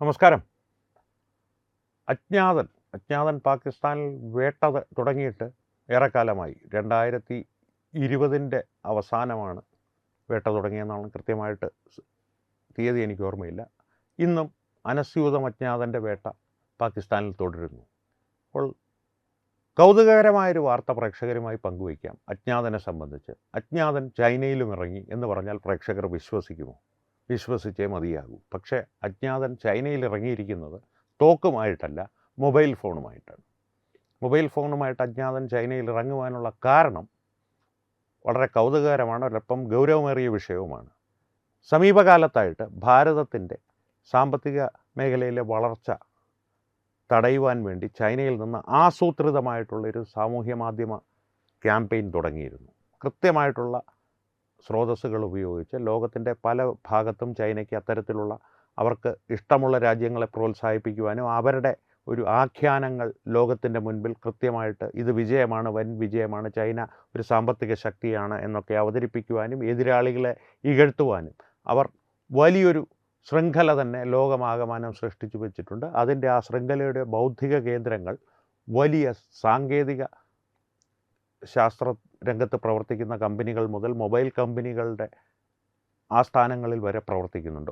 നമസ്കാരം. അജ്ഞാതൻ പാകിസ്ഥാനിൽ വേട്ട തുടങ്ങിയിട്ട് ഏറെക്കാലമായി. 2020 അവസാനമാണ് വേട്ട തുടങ്ങിയെന്നാണ് കൃത്യമായിട്ട് തീയതി എനിക്ക് ഓർമ്മയില്ല. ഇന്നും അനസ്യൂതം അജ്ഞാതൻ്റെ വേട്ട പാകിസ്ഥാനിൽ തുടരുന്നു. അപ്പോൾ കൗതുകകരമായൊരു വാർത്ത പ്രേക്ഷകരുമായി പങ്കുവയ്ക്കാം. അജ്ഞാതനെ സംബന്ധിച്ച് അജ്ഞാതൻ ചൈനയിലും ഇറങ്ങി എന്ന് പറഞ്ഞാൽ പ്രേക്ഷകർ വിശ്വസിക്കുമോ? വിശ്വസിച്ചേ മതിയാകൂ. പക്ഷേ അജ്ഞാതൻ ചൈനയിൽ ഇറങ്ങിയിരിക്കുന്നത് തോക്കുമായിട്ടല്ല, മൊബൈൽ ഫോണുമായിട്ടാണ്. മൊബൈൽ ഫോണുമായിട്ട് അജ്ഞാതൻ ചൈനയിൽ ഇറങ്ങുവാനുള്ള കാരണം വളരെ കൗതുകകരമാണ്, ഒരല്പം ഗൗരവമേറിയ വിഷയവുമാണ്. സമീപകാലത്തായിട്ട് ഭാരതത്തിൻ്റെ സാമ്പത്തിക മേഖലയിലെ വളർച്ച തടയുവാൻ വേണ്ടി ചൈനയിൽ നിന്ന് ആസൂത്രിതമായിട്ടുള്ളൊരു സാമൂഹ്യ മാധ്യമ ക്യാമ്പയിൻ തുടങ്ങിയിരുന്നു. കൃത്യമായിട്ടുള്ള സ്രോതസ്സുകൾ ഉപയോഗിച്ച് ലോകത്തിൻ്റെ പല ഭാഗത്തും ചൈനയ്ക്ക് അത്തരത്തിലുള്ള അവർക്ക് ഇഷ്ടമുള്ള രാജ്യങ്ങളെ പ്രോത്സാഹിപ്പിക്കുവാനും അവരുടെ ഒരു ആഖ്യാനങ്ങൾ ലോകത്തിൻ്റെ മുൻപിൽ കൃത്യമായിട്ട് ഇത് വിജയമാണ്, വൻ വിജയമാണ്, ചൈന ഒരു സാമ്പത്തിക ശക്തിയാണ് എന്നൊക്കെ അവതരിപ്പിക്കുവാനും എതിരാളികളെ ഇകഴ്ത്തുവാനും അവർ വലിയൊരു ശൃംഖല തന്നെ ലോകമാകമാനം സൃഷ്ടിച്ചു വെച്ചിട്ടുണ്ട്. അതിൻ്റെ ആ ശൃംഖലയുടെ ബൗദ്ധിക കേന്ദ്രങ്ങൾ വലിയ സാങ്കേതിക ശാസ്ത്ര രംഗത്ത് പ്രവർത്തിക്കുന്ന കമ്പനികൾ മുതൽ മൊബൈൽ കമ്പനികളുടെ ആസ്ഥാനങ്ങളിൽ വരെ പ്രവർത്തിക്കുന്നുണ്ട്.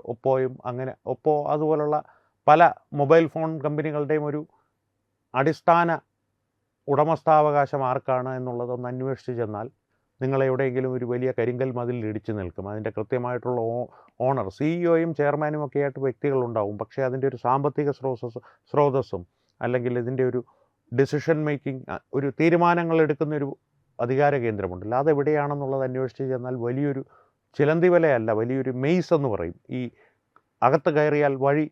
ഒപ്പോ അതുപോലുള്ള പല മൊബൈൽ ഫോൺ കമ്പനികളുടെയും ഒരു അടിസ്ഥാന ഉടമസ്ഥാവകാശം ആർക്കാണ് എന്നുള്ളതൊന്ന് അന്വേഷിച്ച് ചെന്നാൽ നിങ്ങളെ എവിടെയെങ്കിലും ഒരു വലിയ കരിങ്കൽ മതിലിൽ ഇടിച്ചു നിൽക്കും. അതിൻ്റെ കൃത്യമായിട്ടുള്ള ഓണർ, സിഇഒയും ചെയർമാനും ഒക്കെ ആയിട്ട് വ്യക്തികളുണ്ടാവും. പക്ഷേ അതിൻ്റെ ഒരു സാമ്പത്തിക സ്രോതസ്സും അല്ലെങ്കിൽ ഇതിൻ്റെ ഒരു ഡിസിഷൻ മേക്കിംഗ്, ഒരു തീരുമാനങ്ങൾ എടുക്കുന്നൊരു അധികാര കേന്ദ്രമുണ്ടല്ലോ, അതെവിടെയാണെന്നുള്ളത് അന്വേഷിച്ച് ചെന്നാൽ വലിയൊരു ചിലന്തി വലയല്ല, വലിയൊരു മെയ്സ് എന്ന് പറയും. ഈ അകത്ത് കയറിയാൽ വഴി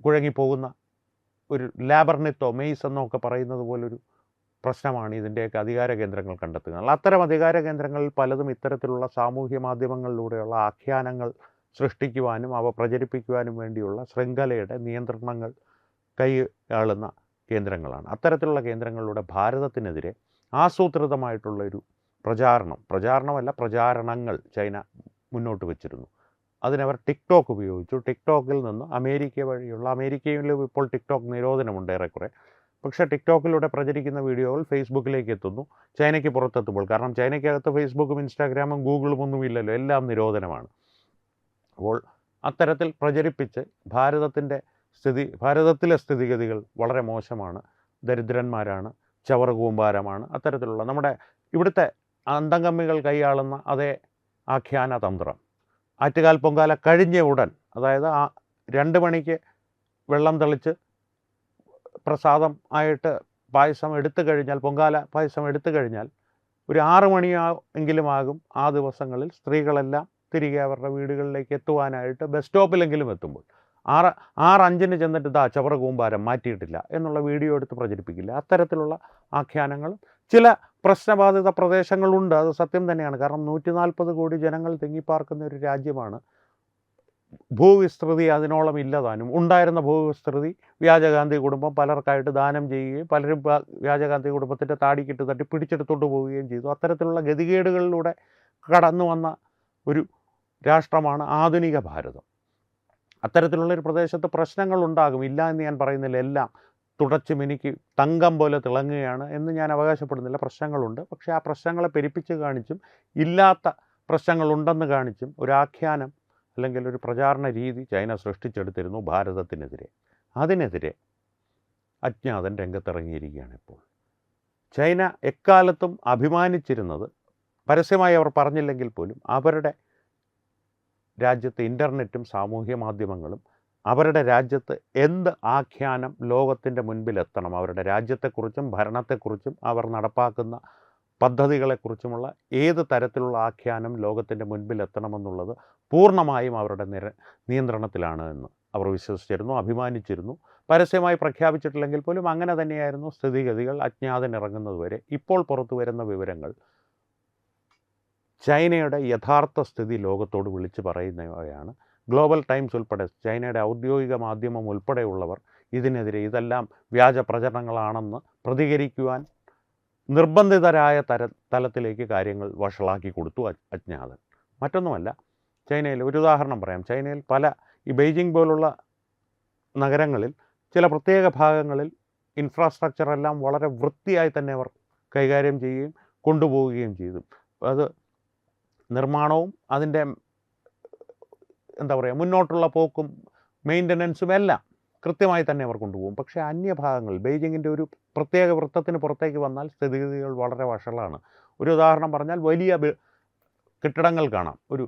കുഴങ്ങിപ്പോകുന്ന ഒരു ലാബർനെത്തോ മെയ്സ് എന്നോ ഒക്കെ പറയുന്നത് പോലൊരു പ്രശ്നമാണ് ഇതിൻ്റെയൊക്കെ അധികാര കേന്ദ്രങ്ങൾ കണ്ടെത്തുന്നത്. അത്തരം അധികാര കേന്ദ്രങ്ങളിൽ പലതും ഇത്തരത്തിലുള്ള സാമൂഹ്യ മാധ്യമങ്ങളിലൂടെയുള്ള ആഖ്യാനങ്ങൾ സൃഷ്ടിക്കുവാനും അവ പ്രചരിപ്പിക്കുവാനും വേണ്ടിയുള്ള ശൃംഖലയുടെ നിയന്ത്രണങ്ങൾ കൈയാളുന്ന കേന്ദ്രങ്ങളാണ്. അത്തരത്തിലുള്ള കേന്ദ്രങ്ങളിലൂടെ ഭാരതത്തിനെതിരെ ആസൂത്രിതമായിട്ടുള്ളൊരു പ്രചാരണങ്ങൾ ചൈന മുന്നോട്ട് വച്ചിരുന്നു. അതിനവർ ടിക്ടോക്ക് ഉപയോഗിച്ചു. ടിക്ടോക്കിൽ നിന്ന് അമേരിക്കയിലും ഇപ്പോൾ ടിക്ടോക്ക് നിരോധനമുണ്ട് ഏറെക്കുറെ. പക്ഷേ ടിക്ടോക്കിലൂടെ പ്രചരിക്കുന്ന വീഡിയോകൾ ഫേസ്ബുക്കിലേക്ക് എത്തുന്നു, ചൈനയ്ക്ക് പുറത്തെത്തുമ്പോൾ. കാരണം ചൈനയ്ക്കകത്ത് ഫേസ്ബുക്കും ഇൻസ്റ്റാഗ്രാമും ഗൂഗിളും ഒന്നുമില്ലല്ലോ, എല്ലാം നിരോധനമാണ്. അപ്പോൾ അത്തരത്തിൽ പ്രചരിപ്പിച്ച് ഭാരതത്തിലെ സ്ഥിതിഗതികൾ വളരെ മോശമാണ്, ദരിദ്രന്മാരാണ്, ചവറുകൂമ്പാരമാണ്, അത്തരത്തിലുള്ള നമ്മുടെ ഇവിടുത്തെ അന്തംകമ്മികൾ കൈയാളുന്ന അതേ ആഖ്യാന തന്ത്രം. ആറ്റുകാൽ പൊങ്കാല കഴിഞ്ഞ ഉടൻ, അതായത് 2 മണിക്ക് വെള്ളം തെളിച്ച് പ്രസാദം ആയിട്ട് പായസം എടുത്തു കഴിഞ്ഞാൽ, പൊങ്കാല പായസം എടുത്തു കഴിഞ്ഞാൽ ഒരു 6 മണിയെങ്കിലും ആകും ആ ദിവസങ്ങളിൽ സ്ത്രീകളെല്ലാം തിരികെ അവരുടെ വീടുകളിലേക്ക് എത്തുവാനായിട്ട്. ബസ് സ്റ്റോപ്പിലെങ്കിലും എത്തുമ്പോൾ 6:05 ചെന്നിട്ട് ചവറ കൂമ്പാരം മാറ്റിയിട്ടില്ല എന്നുള്ള വീഡിയോ എടുത്ത് പ്രചരിപ്പിക്കില്ല. അത്തരത്തിലുള്ള ആഖ്യാനങ്ങളും ചില പ്രശ്നബാധിത പ്രദേശങ്ങളുണ്ട്, അത് സത്യം തന്നെയാണ്. കാരണം 140 കോടി ജനങ്ങൾ തിങ്ങിപ്പാർക്കുന്ന ഒരു രാജ്യമാണ്. ഭൂവിസ്തൃതി അതിനോളം ഇല്ലതാനും. ഉണ്ടായിരുന്ന ഭൂവിസ്തൃതി വ്യാജഗാന്ധി കുടുംബം പലർക്കായിട്ട് ദാനം ചെയ്യുകയും പലരും വ്യാജഗാന്ധി കുടുംബത്തിൻ്റെ താടിക്കിട്ട് തട്ടി പിടിച്ചെടുത്തോണ്ട് പോവുകയും ചെയ്തു. അത്തരത്തിലുള്ള ഗതികേടുകളിലൂടെ കടന്നു വന്ന ഒരു രാഷ്ട്രമാണ് ആധുനിക ഭാരതം. അത്തരത്തിലുള്ളൊരു പ്രദേശത്ത് പ്രശ്നങ്ങളുണ്ടാകും, ഇല്ല എന്ന് ഞാൻ പറയുന്നില്ല. എല്ലാം തുടച്ചു മിനുക്കി തങ്കം പോലെ തിളങ്ങുകയാണ് എന്ന് ഞാൻ അവകാശപ്പെടുന്നില്ല. പ്രശ്നങ്ങളുണ്ട്. പക്ഷേ ആ പ്രശ്നങ്ങളെ പെരുപ്പിച്ച് കാണിച്ചും ഇല്ലാത്ത പ്രശ്നങ്ങളുണ്ടെന്ന് കാണിച്ചും ഒരു ആഖ്യാനം അല്ലെങ്കിൽ ഒരു പ്രചാരണ രീതി ചൈന സൃഷ്ടിച്ചെടുത്തിരുന്നു ഭാരതത്തിനെതിരെ. അതിനെതിരെ അജ്ഞാതൻ രംഗത്തിറങ്ങിയിരിക്കുകയാണ് ഇപ്പോൾ. ചൈന എക്കാലത്തും അഭിമാനിച്ചിരുന്നത്, പരസ്യമായി അവർ പറഞ്ഞില്ലെങ്കിൽ പോലും, അവരുടെ രാജ്യത്ത് ഇൻ്റർനെറ്റും സാമൂഹ്യ മാധ്യമങ്ങളും അവരുടെ രാജ്യത്ത് എന്ത് ആഖ്യാനം ലോകത്തിൻ്റെ മുൻപിലെത്തണം, അവരുടെ രാജ്യത്തെക്കുറിച്ചും ഭരണത്തെക്കുറിച്ചും അവർ നടപ്പാക്കുന്ന പദ്ധതികളെക്കുറിച്ചുമുള്ള ഏത് തരത്തിലുള്ള ആഖ്യാനം ലോകത്തിൻ്റെ മുൻപിലെത്തണമെന്നുള്ളത് പൂർണ്ണമായും അവരുടെ നിയന്ത്രണത്തിലാണ് എന്ന് അവർ വിശ്വസിച്ചിരുന്നു, അഭിമാനിച്ചിരുന്നു. പരസ്യമായി പ്രഖ്യാപിച്ചിട്ടില്ലെങ്കിൽ പോലും അങ്ങനെ തന്നെയായിരുന്നു സ്ഥിതിഗതികൾ അജ്ഞാതൻ ഇറങ്ങുന്നതുവരെ. ഇപ്പോൾ പുറത്തു വരുന്ന വിവരങ്ങൾ ചൈനയുടെ യഥാർത്ഥ സ്ഥിതി ലോകത്തോട് വിളിച്ചു പറയുന്നവയാണ്. ഗ്ലോബൽ ടൈംസ് ഉൾപ്പെടെ, ചൈനയുടെ ഔദ്യോഗിക മാധ്യമം ഉൾപ്പെടെയുള്ളവർ ഇതിനെതിരെ ഇതെല്ലാം വ്യാജ പ്രചരണങ്ങളാണെന്ന് പ്രതികരിക്കുവാൻ നിർബന്ധിതരായ തലത്തിലേക്ക് കാര്യങ്ങൾ വഷളാക്കി കൊടുത്തു അജ്ഞാതൻ. മറ്റൊന്നുമല്ല, ചൈനയിൽ ഒരു ഉദാഹരണം പറയാം. ചൈനയിൽ പല ഈ ബെയ്ജിംഗ് പോലുള്ള നഗരങ്ങളിൽ ചില പ്രത്യേക ഭാഗങ്ങളിൽ ഇൻഫ്രാസ്ട്രക്ചറെല്ലാം വളരെ വൃത്തിയായി തന്നെ അവർ കൈകാര്യം ചെയ്യുകയും കൊണ്ടുപോവുകയും ചെയ്തു. അത് നിർമ്മാണവും അതിൻ്റെ മുന്നോട്ടുള്ള പോക്കും മെയിൻ്റനൻസും എല്ലാം കൃത്യമായി തന്നെ അവർ കൊണ്ടുപോകും. പക്ഷേ അന്യഭാഗങ്ങൾ ബെയ്ജിങ്ങിൻ്റെ ഒരു പ്രത്യേക വൃത്തത്തിന് പുറത്തേക്ക് വന്നാൽ സ്ഥിതിഗതികൾ വളരെ വഷളാണ്. ഒരു ഉദാഹരണം പറഞ്ഞാൽ വലിയ കെട്ടിടങ്ങൾ കാണാം. ഒരു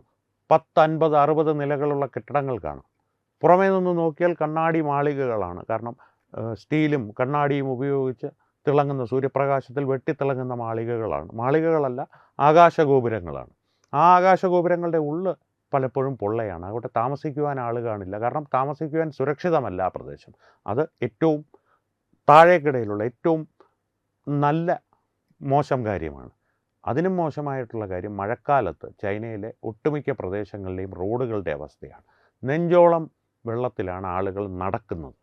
10, 50, 60 നിലകളുള്ള കെട്ടിടങ്ങൾ കാണാം. പുറമേ നിന്ന് നോക്കിയാൽ കണ്ണാടി മാളികകളാണ്. കാരണം സ്റ്റീലും കണ്ണാടിയും ഉപയോഗിച്ച് തിളങ്ങുന്ന സൂര്യപ്രകാശത്തിൽ വെട്ടിത്തിളങ്ങുന്ന മാളികകളല്ല, ആകാശഗോപുരങ്ങളാണ്. ആ ആകാശഗോപുരങ്ങളുടെ ഉള്ളിൽ പലപ്പോഴും പൊള്ളയാണ്. അവിടെ താമസിക്കുവാൻ ആൾ കാണില്ല. കാരണം താമസിക്കുവാൻ സുരക്ഷിതമല്ല ആ പ്രദേശം. അത് ഏറ്റവും താഴേക്കിടയിലുള്ള ഏറ്റവും നല്ല മോശം കാര്യമാണ്. അതിനും മോശമായിട്ടുള്ള കാര്യം മഴക്കാലത്ത് ചൈനയിലെ ഒട്ടുമിക്ക പ്രദേശങ്ങളിലെയും റോഡുകളുടെ അവസ്ഥയാണ്. നെഞ്ചോളം വെള്ളത്തിലാണ് ആളുകൾ നടക്കുന്നത്.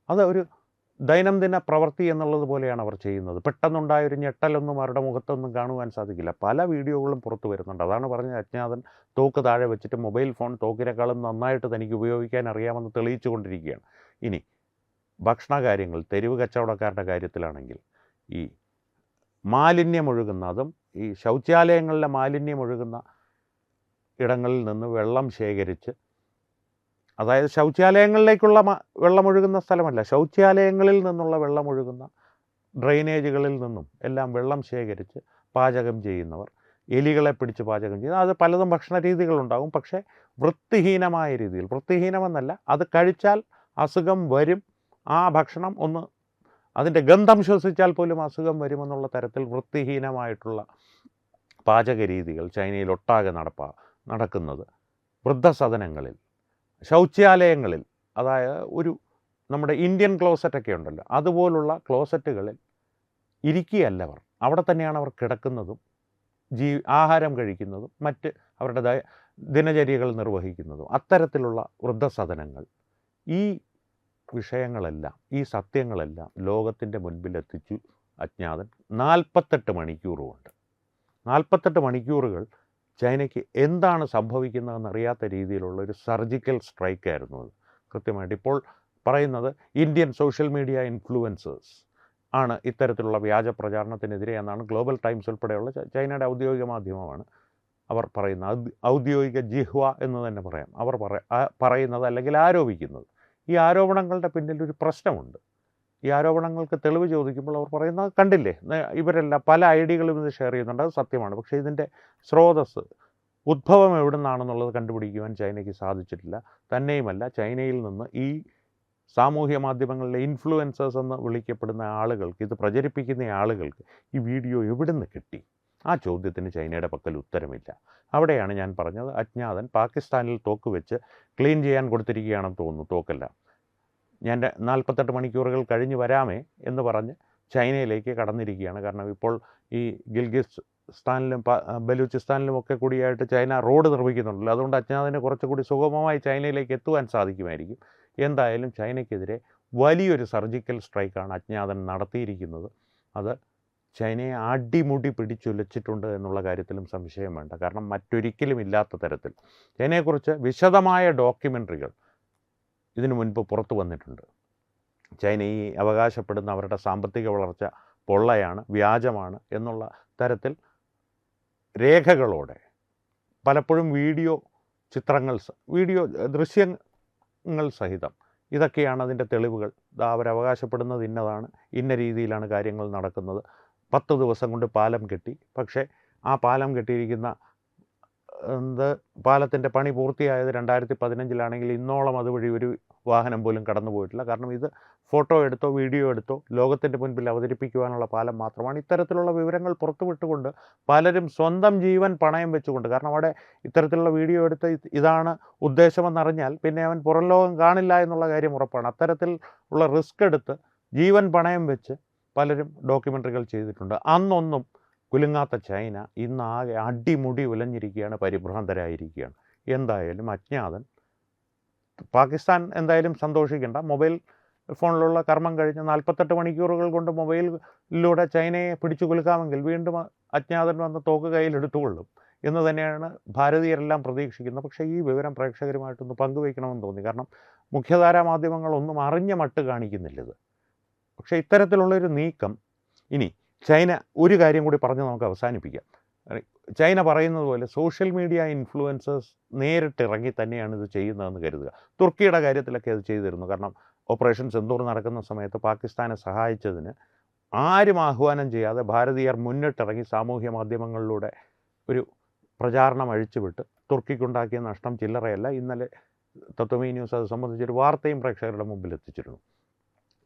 അത് ഒരു ദൈനംദിന പ്രവൃത്തി എന്നുള്ളത് പോലെയാണ് അവർ ചെയ്യുന്നത്. പെട്ടെന്നുണ്ടായൊരു ഞെട്ടലൊന്നും അവരുടെ മുഖത്തൊന്നും കാണുവാൻ സാധിക്കില്ല. പല വീഡിയോകളും പുറത്തു വരുന്നുണ്ട്. അതാണ് പറഞ്ഞത്, അജ്ഞാതൻ തോക്ക് താഴെ വെച്ചിട്ട് മൊബൈൽ ഫോൺ തോക്കിനേക്കാളും നന്നായിട്ട് തനിക്ക് ഉപയോഗിക്കാൻ അറിയാമെന്ന് തെളിയിച്ചു കൊണ്ടിരിക്കുകയാണ്. ഇനി ഭക്ഷണ കാര്യങ്ങൾ, തെരുവ് കച്ചവടക്കാരുടെ കാര്യത്തിലാണെങ്കിൽ ഈ മാലിന്യമൊഴുകുന്ന, അതും ഈ ശൗചാലയങ്ങളിലെ മാലിന്യമൊഴുകുന്ന ഇടങ്ങളിൽ നിന്ന് വെള്ളം ശേഖരിച്ച്, അതായത് ശൗചാലയങ്ങളിലേക്കുള്ള വെള്ളമൊഴുകുന്ന സ്ഥലമല്ല, ശൗചാലയങ്ങളിൽ നിന്നുള്ള വെള്ളമൊഴുകുന്ന ഡ്രെയിനേജുകളിൽ നിന്നും എല്ലാം വെള്ളം ശേഖരിച്ച് പാചകം ചെയ്യുന്നവർ, എലികളെ പിടിച്ച് പാചകം ചെയ്യുന്ന, അത് പലതും ഭക്ഷണ രീതികളുണ്ടാകും. പക്ഷേ വൃത്തിഹീനമായ രീതിയിൽ, വൃത്തിഹീനമെന്നല്ല, അത് കഴിച്ചാൽ അസുഖം വരും, ആ ഭക്ഷണം ഒന്ന് അതിൻ്റെ ഗന്ധം ശ്വസിച്ചാൽ പോലും അസുഖം വരുമെന്നുള്ള തരത്തിൽ വൃത്തിഹീനമായിട്ടുള്ള പാചക രീതികൾ ചൈനയിൽ ഒട്ടാകെ നടക്കുന്നത് വൃദ്ധസദനങ്ങളിൽ, ശൗചാലയങ്ങളിൽ, അതായത് നമ്മുടെ ഇന്ത്യൻ ക്ലോസറ്റൊക്കെ ഉണ്ടല്ലോ, അതുപോലുള്ള ക്ലോസറ്റുകളിൽ ഇരിക്കുകയല്ല അവർ, അവിടെ തന്നെയാണ് അവർ കിടക്കുന്നതും ആഹാരം കഴിക്കുന്നതും മറ്റ് അവരുടെ ദിനചര്യകൾ നിർവഹിക്കുന്നതും. അത്തരത്തിലുള്ള വൃദ്ധസദനങ്ങൾ. ഈ വിഷയങ്ങളെല്ലാം, ഈ സത്യങ്ങളെല്ലാം ലോകത്തിൻ്റെ മുൻപിലെത്തിച്ചു അജ്ഞാതൻ 48 മണിക്കൂർ കൊണ്ട്. 48 മണിക്കൂറുകൾ ചൈനയ്ക്ക് എന്താണ് സംഭവിക്കുന്നതെന്ന് അറിയാത്ത രീതിയിലുള്ള ഒരു സർജിക്കൽ സ്ട്രൈക്കായിരുന്നു അത്. കൃത്യമായിട്ട് ഇപ്പോൾ പറയുന്നത് ഇന്ത്യൻ സോഷ്യൽ മീഡിയ ഇൻഫ്ലുവൻസേഴ്സ് ആണ് ഇത്തരത്തിലുള്ള വ്യാജ പ്രചാരണത്തിനെതിരെ എന്നാണ് ഗ്ലോബൽ ടൈംസ് ഉൾപ്പെടെയുള്ള ചൈനയുടെ ഔദ്യോഗിക മാധ്യമമാണ് അവർ പറയുന്നത്. ഔദ്യോഗിക ജിഹ്വ എന്ന് തന്നെ പറയാം. അവർ പറയുന്നത് അല്ലെങ്കിൽ ആരോപിക്കുന്നത്. ഈ ആരോപണങ്ങളുടെ പിന്നിൽ ഒരു പ്രശ്നമുണ്ട്. ഈ ആരോപണങ്ങൾക്ക് തെളിവ് ചോദിക്കുമ്പോൾ അവർ പറയുന്നത് കണ്ടില്ലേ, ഇവരെല്ലാം പല ഐഡിയകളും ഇത് ഷെയർ ചെയ്യുന്നുണ്ട്, അത് സത്യമാണ്. പക്ഷേ ഇതിൻ്റെ സ്രോതസ്സ്, ഉദ്ഭവം എവിടെ നിന്നാണെന്നുള്ളത് കണ്ടുപിടിക്കുവാൻ ചൈനയ്ക്ക് സാധിച്ചിട്ടില്ല. തന്നെയുമല്ല, ചൈനയിൽ നിന്ന് ഈ സാമൂഹ്യ മാധ്യമങ്ങളിലെ ഇൻഫ്ലുവൻസേഴ്സ് എന്ന് വിളിക്കപ്പെടുന്ന ആളുകൾക്ക്, ഇത് പ്രചരിപ്പിക്കുന്ന ആളുകൾക്ക് ഈ വീഡിയോ എവിടെ നിന്ന് കിട്ടി? ആ ചോദ്യത്തിന് ചൈനയുടെ പക്കൽ ഉത്തരമില്ല. അവിടെയാണ് ഞാൻ പറഞ്ഞത്, അജ്ഞാതൻ പാകിസ്ഥാനിൽ തോക്ക് വെച്ച് ക്ലീൻ ചെയ്യാൻ കൊടുത്തിരിക്കുകയാണെന്ന് തോന്നുന്നു. തോക്കല്ല, ഞാൻ 48 മണിക്കൂറുകൾ കഴിഞ്ഞ് വരാമേ എന്ന് പറഞ്ഞ് ചൈനയിലേക്ക് കടന്നിരിക്കുകയാണ്. കാരണം ഇപ്പോൾ ഈ ഗിൽഗിസ്ഥാനിലും ബലൂചിസ്ഥാനിലും ഒക്കെ കൂടിയായിട്ട് ചൈന റോഡ് നിർമ്മിക്കുന്നുണ്ടല്ലോ. അതുകൊണ്ട് അജ്ഞാതന് കുറച്ചുകൂടി സുഗമമായി ചൈനയിലേക്ക് എത്തുവാൻ സാധിക്കുമായിരിക്കും. എന്തായാലും ചൈനയ്ക്കെതിരെ വലിയൊരു സർജിക്കൽ സ്ട്രൈക്കാണ് അജ്ഞാതൻ നടത്തിയിരിക്കുന്നത്. അത് ചൈനയെ അടിമുടി പിടിച്ചുലച്ചിട്ടുണ്ട് എന്നുള്ള കാര്യത്തിലും സംശയം വേണ്ട. കാരണം മറ്റൊരിക്കലും ഇല്ലാത്ത തരത്തിൽ ചൈനയെക്കുറിച്ച് വിശദമായ ഡോക്യുമെൻ്ററികൾ ഇതിനു മുൻപ് പുറത്തു വന്നിട്ടുണ്ട്. ചൈന ഈ അവകാശപ്പെടുന്ന അവരുടെ സാമ്പത്തിക വളർച്ച പൊള്ളയാണ്, വ്യാജമാണ് എന്നുള്ള തരത്തിൽ രേഖകളോടെ, പലപ്പോഴും വീഡിയോ ദൃശ്യങ്ങൾ സഹിതം, ഇതൊക്കെയാണ് അതിൻ്റെ തെളിവുകൾ. അവരവകാശപ്പെടുന്നത് ഇന്നതാണ്, ഇന്ന രീതിയിലാണ് കാര്യങ്ങൾ നടക്കുന്നത്. 10 ദിവസം കൊണ്ട് പാലം കെട്ടി. പക്ഷേ ആ പാലം കെട്ടിയിരിക്കുന്ന പാലത്തിൻ്റെ പണി പൂർത്തിയായത് 2015 ഇന്നോളം അതുവഴി ഒരു വാഹനം പോലും കടന്നു പോയിട്ടില്ല. കാരണം ഇത് ഫോട്ടോ എടുത്തോ വീഡിയോ എടുത്തോ ലോകത്തിൻ്റെ മുൻപിൽ അവതരിപ്പിക്കുവാനുള്ള പാലം മാത്രമാണ്. ഇത്തരത്തിലുള്ള വിവരങ്ങൾ പുറത്തുവിട്ടുകൊണ്ട് പലരും സ്വന്തം ജീവൻ പണയം വെച്ചുകൊണ്ട്, കാരണം അവിടെ ഇത്തരത്തിലുള്ള വീഡിയോ എടുത്ത് ഇതാണ് ഉദ്ദേശമെന്നറിഞ്ഞാൽ പിന്നെ അവൻ പുറം ലോകം കാണില്ല എന്നുള്ള കാര്യം ഉറപ്പാണ്. അത്തരത്തിൽ ഉള്ള റിസ്ക് എടുത്ത് ജീവൻ പണയം വെച്ച് പലരും ഡോക്യുമെൻ്ററികൾ ചെയ്തിട്ടുണ്ട്. അന്നൊന്നും കുലുങ്ങാത്ത ചൈന ഇന്നാകെ അടിമുടി ഉലഞ്ഞിരിക്കുകയാണ്, പരിഭ്രാന്തരായിരിക്കുകയാണ്. എന്തായാലും അജ്ഞാതൻ, പാകിസ്ഥാൻ എന്തായാലും സന്തോഷിക്കേണ്ട. മൊബൈൽ ഫോണിലുള്ള കർമ്മം കഴിഞ്ഞ് 48 മണിക്കൂറുകൾ കൊണ്ട് മൊബൈലിലൂടെ ചൈനയെ പിടിച്ചു കുലുക്കാമെങ്കിൽ വീണ്ടും അജ്ഞാതൻ വന്ന് തോക്ക് കയ്യിലെടുത്തുകൊള്ളും. എന്ന് തന്നെയാണ് ഭാരതീയരെല്ലാം പ്രതീക്ഷിക്കുന്നത്. പക്ഷേ ഈ വിവരം പ്രേക്ഷകരുമായിട്ടൊന്ന് പങ്കുവയ്ക്കണമെന്ന് തോന്നി. കാരണം മുഖ്യധാരാ മാധ്യമങ്ങളൊന്നും അറിഞ്ഞ മട്ട് കാണിക്കുന്നില്ലത്. പക്ഷേ ഇത്തരത്തിലുള്ളൊരു നീക്കം ഇനി ചൈന ഒരു കാര്യം കൂടി പറഞ്ഞ് നമുക്ക് അവസാനിപ്പിക്കാം. ചൈന പറയുന്നത് പോലെ സോഷ്യൽ മീഡിയ ഇൻഫ്ലുവൻസേഴ്സ് നേരിട്ടിറങ്ങി തന്നെയാണ് ഇത് ചെയ്യുന്നതെന്ന് കരുതുക. തുർക്കിയുടെ കാര്യത്തിലൊക്കെ അത് ചെയ്തിരുന്നു. കാരണം ഓപ്പറേഷൻ സിന്ദൂർ നടക്കുന്ന സമയത്ത് പാകിസ്ഥാനെ സഹായിച്ചതിന് ആരും ആഹ്വാനം ചെയ്യാതെ ഭാരതീയർ മുന്നിട്ടിറങ്ങി സാമൂഹ്യ മാധ്യമങ്ങളിലൂടെ ഒരു പ്രചാരണം അഴിച്ചുവിട്ട് തുർക്കിക്കുണ്ടാക്കിയ നഷ്ടം ചില്ലറയല്ല. ഇന്നലെ തത്വമയി ന്യൂസ് അത് സംബന്ധിച്ചൊരു വാർത്തയും പ്രേക്ഷകരുടെ മുമ്പിൽ എത്തിച്ചിരുന്നു.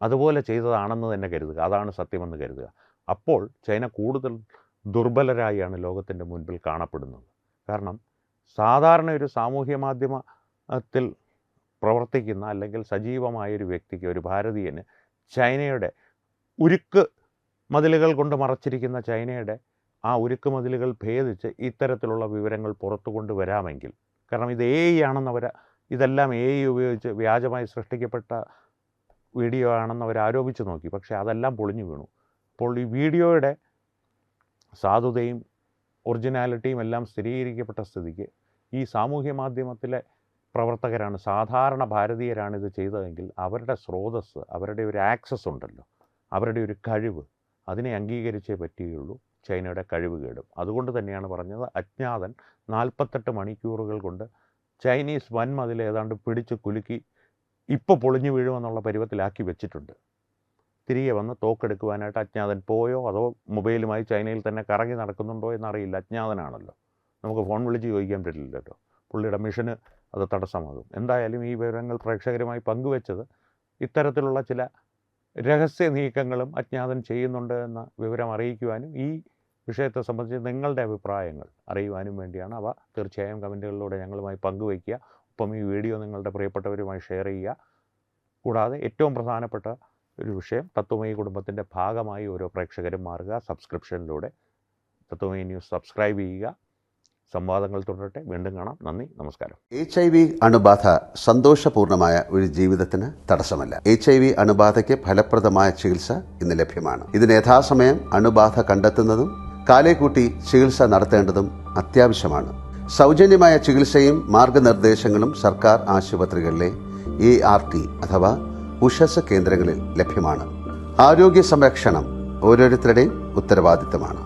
അതുപോലെ ചെയ്തതാണെന്ന് തന്നെ കരുതുക. അതാണ് സത്യമെന്ന് കരുതുക. അപ്പോൾ ചൈന കൂടുതൽ ദുർബലരായാണ് ലോകത്തിൻ്റെ മുൻപിൽ കാണപ്പെടുന്നത്. കാരണം സാധാരണ ഒരു സാമൂഹ്യ മാധ്യമത്തിൽ പ്രവർത്തിക്കുന്ന അല്ലെങ്കിൽ സജീവമായൊരു വ്യക്തിക്ക്, ഒരു ഭാരതീയന്, ചൈനയുടെ ഉരുക്ക് മതിലുകൾ കൊണ്ട് മറച്ചിരിക്കുന്ന ചൈനയുടെ ആ ഉരുക്ക് മതിലുകൾ ഭേദിച്ച് ഇത്തരത്തിലുള്ള വിവരങ്ങൾ പുറത്തു കൊണ്ടുവരാമെങ്കിൽ, കാരണം ഇത് AI ആണെന്നവർ, ഇതെല്ലാം AI ഉപയോഗിച്ച് വ്യാജമായി സൃഷ്ടിക്കപ്പെട്ട വീഡിയോ ആണെന്ന് അവർ ആരോപിച്ച് നോക്കി. പക്ഷേ അതെല്ലാം പൊളിഞ്ഞു വീണു. അപ്പോൾ ഈ വീഡിയോയുടെ സാധുതയും ഒറിജിനാലിറ്റിയും എല്ലാം സ്ഥിരീകരിക്കപ്പെട്ട സ്ഥിതിക്ക് ഈ സാമൂഹ്യ മാധ്യമത്തിലെ പ്രവർത്തകരാണ്, സാധാരണ ഭാരതീയരാണ് ഇത് ചെയ്തതെങ്കിൽ അവരുടെ സ്രോതസ്സ്, അവരുടെ ഒരു ആക്സസ് ഉണ്ടല്ലോ, അവരുടെ ഒരു കഴിവ്, അതിനെ അംഗീകരിച്ചേ പറ്റുകയുള്ളൂ. ചൈനയുടെ കഴിവ് കേടും. അതുകൊണ്ട് തന്നെയാണ് പറഞ്ഞത്, അജ്ഞാതൻ 48 മണിക്കൂറുകൾ കൊണ്ട് ചൈനീസ് വൻമതിൽ ഏതാണ്ട് പിടിച്ച് കുലുക്കി ഇപ്പോൾ പൊളിഞ്ഞു വീഴുമെന്നുള്ള പരുവത്തിലാക്കി വെച്ചിട്ടുണ്ട്. തിരികെ വന്ന് തോക്കെടുക്കുവാനായിട്ട് അജ്ഞാതൻ പോയോ അതോ മൊബൈലുമായി ചൈനയിൽ തന്നെ കറങ്ങി നടക്കുന്നുണ്ടോ എന്നറിയില്ല. അജ്ഞാതനാണല്ലോ, നമുക്ക് ഫോൺ വിളിച്ച് ചോദിക്കാൻ പറ്റില്ലല്ലോ. പുള്ളിയുടെ മിഷന് അത് തടസ്സമാകും. എന്തായാലും ഈ വിവരങ്ങൾ പ്രേക്ഷകരുമായി പങ്കുവെച്ചത് ഇത്തരത്തിലുള്ള ചില രഹസ്യ നീക്കങ്ങളും അജ്ഞാതൻ ചെയ്യുന്നുണ്ട് എന്ന വിവരം അറിയിക്കുവാനും ഈ വിഷയത്തെ സംബന്ധിച്ച് നിങ്ങളുടെ അഭിപ്രായങ്ങൾ അറിയുവാനും വേണ്ടിയാണ്. അവ തീർച്ചയായും കമൻറ്റുകളിലൂടെ ഞങ്ങളുമായി പങ്കുവയ്ക്കുക. ഒപ്പം ഈ വീഡിയോ നിങ്ങളുടെ പ്രിയപ്പെട്ടവരുമായി ഷെയർ ചെയ്യുക. കൂടാതെ ഏറ്റവും പ്രധാനപ്പെട്ട ഒരു വിഷയം, തത്വമയി കുടുംബത്തിൻ്റെ ഭാഗമായി ഓരോ പ്രേക്ഷകരും മാറുക. സബ്സ്ക്രിപ്ഷനിലൂടെ തത്വമയി ന്യൂസ് സബ്സ്ക്രൈബ് ചെയ്യുക. സംവാദങ്ങൾ തുടരട്ടെ. വീണ്ടും കാണാം. നന്ദി, നമസ്കാരം. HIV അണുബാധ സന്തോഷപൂർണമായ ഒരു ജീവിതത്തിന് തടസ്സമല്ല. HIV അണുബാധയ്ക്ക് ഫലപ്രദമായ ചികിത്സ ഇന്ന് ലഭ്യമാണ്. ഇതിന് യഥാസമയം അണുബാധ കണ്ടെത്തുന്നതും കാലേക്കൂട്ടി ചികിത്സ നടത്തേണ്ടതും അത്യാവശ്യമാണ്. സൗജന്യമായ ചികിത്സയും മാർഗനിർദ്ദേശങ്ങളും സർക്കാർ ആശുപത്രികളിലെ ART അഥവാ ഉഷസ് കേന്ദ്രങ്ങളിൽ ലഭ്യമാണ്. ആരോഗ്യ സംരക്ഷണം ഓരോരുത്തരുടെയും ഉത്തരവാദിത്തമാണ്.